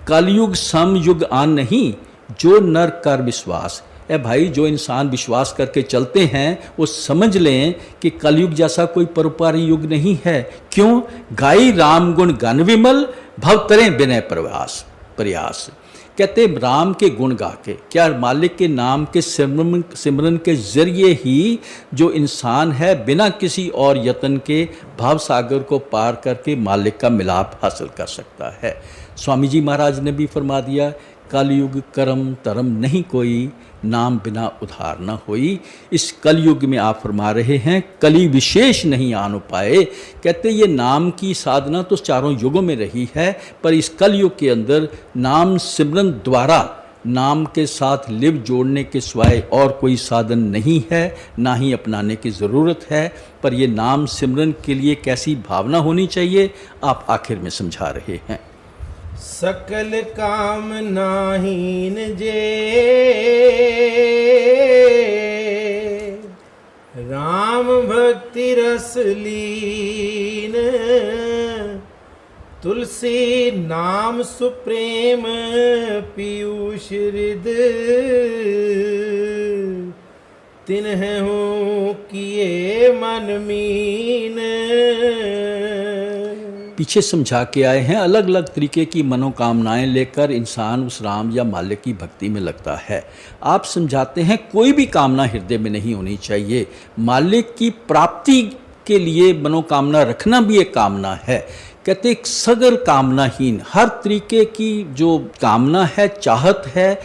कलयुग समयुग आन नहीं, जो नर कर विश्वास। ए भाई, जो इंसान विश्वास करके चलते हैं वो समझ लें कि कलयुग जैसा कोई परोपकारी युग नहीं है। क्यों? गाई राम गुण गण विमल, भव तरें विनय प्रयास। कहते राम के गुण गा के, क्या मालिक के नाम के सिमरन के ज़रिए ही जो इंसान है बिना किसी और यत्न के भाव सागर को पार करके मालिक का मिलाप हासिल कर सकता है। स्वामी जी महाराज ने भी फरमा दिया, कलयुग करम तरम नहीं कोई, नाम बिना उधार न होई। इस कलयुग में आप फरमा रहे हैं कली विशेष नहीं आन पाए। कहते ये नाम की साधना तो चारों युगों में रही है, पर इस कलयुग के अंदर नाम सिमरन द्वारा नाम के साथ लिव जोड़ने के सिवाय और कोई साधन नहीं है, ना ही अपनाने की ज़रूरत है। पर ये नाम सिमरन के लिए कैसी भावना होनी चाहिए आप आखिर में समझा रहे हैं। सकल काम नाहीन जे, राम भक्ति रस लीन, तुलसी नाम सुप्रेम पीयूष हृद, तिन्हु किए मन मीन। पीछे समझा के आए हैं, अलग अलग तरीके की मनोकामनाएं लेकर इंसान उस राम या मालिक की भक्ति में लगता है। आप समझाते हैं कोई भी कामना हृदय में नहीं होनी चाहिए, मालिक की प्राप्ति के लिए मनोकामना रखना भी एक कामना है। कहते एक सगर कामनाहीन, हर तरीके की जो कामना है, चाहत है,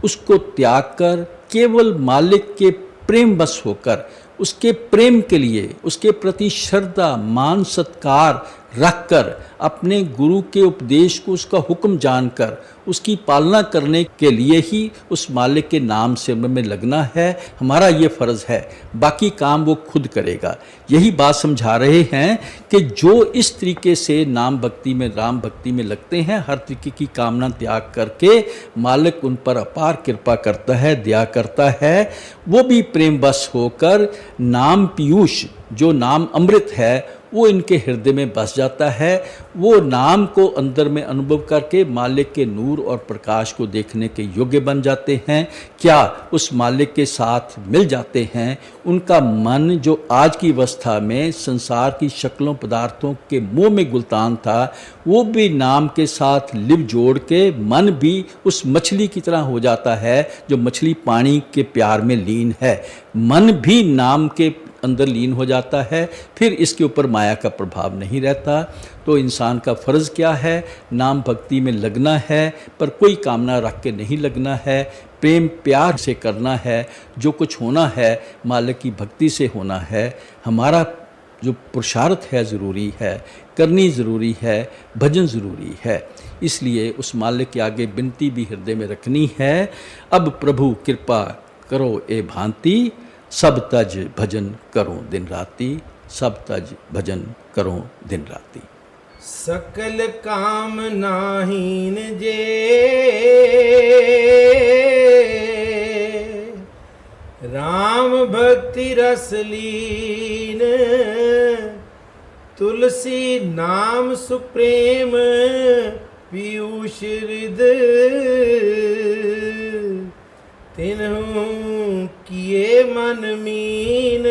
उसको त्याग कर केवल मालिक के प्रेम बस होकर, उसके प्रेम के लिए, उसके प्रति श्रद्धा मान सत्कार रखकर, अपने गुरु के उपदेश को, उसका हुक्म जानकर उसकी पालना करने के लिए ही उस मालिक के नाम सिमरन में लगना है। हमारा ये फ़र्ज़ है, बाकी काम वो खुद करेगा। यही बात समझा रहे हैं कि जो इस तरीके से नाम भक्ति में, राम भक्ति में लगते हैं, हर तरीके की कामना त्याग करके मालिक उन पर अपार कृपा करता है, दया करता है। वो भी प्रेम बस होकर नाम पीयूष, जो नाम अमृत है, वो इनके हृदय में बस जाता है। वो नाम को अंदर में अनुभव करके मालिक के नूर और प्रकाश को देखने के योग्य बन जाते हैं। क्या उस मालिक के साथ मिल जाते हैं। उनका मन जो आज की अवस्था में संसार की शक्लों पदार्थों के मोह में गुलतान था, वो भी नाम के साथ लिव जोड़ के मन भी उस मछली की तरह हो जाता है जो मछली पानी के प्यार में लीन है। मन भी नाम के अंदर लीन हो जाता है, फिर इसके ऊपर माया का प्रभाव नहीं रहता। तो इंसान का फ़र्ज़ क्या है, नाम भक्ति में लगना है, पर कोई कामना रख के नहीं लगना है, प्रेम प्यार से करना है। जो कुछ होना है मालिक की भक्ति से होना है। हमारा जो पुरुषार्थ है ज़रूरी है, करनी ज़रूरी है, भजन ज़रूरी है। इसलिए उस मालिक के आगे विनती भी हृदय में रखनी है। अब प्रभु कृपा करो ए भांति, सब तज भजन करो दिन राति, सब तज भजन करो दिन राति। सकल काम नाहीन जे राम भक्ति रस लीन, तुलसी नाम सुप्रेम पीयूष हृदय, तिन्हु किए मन मीन।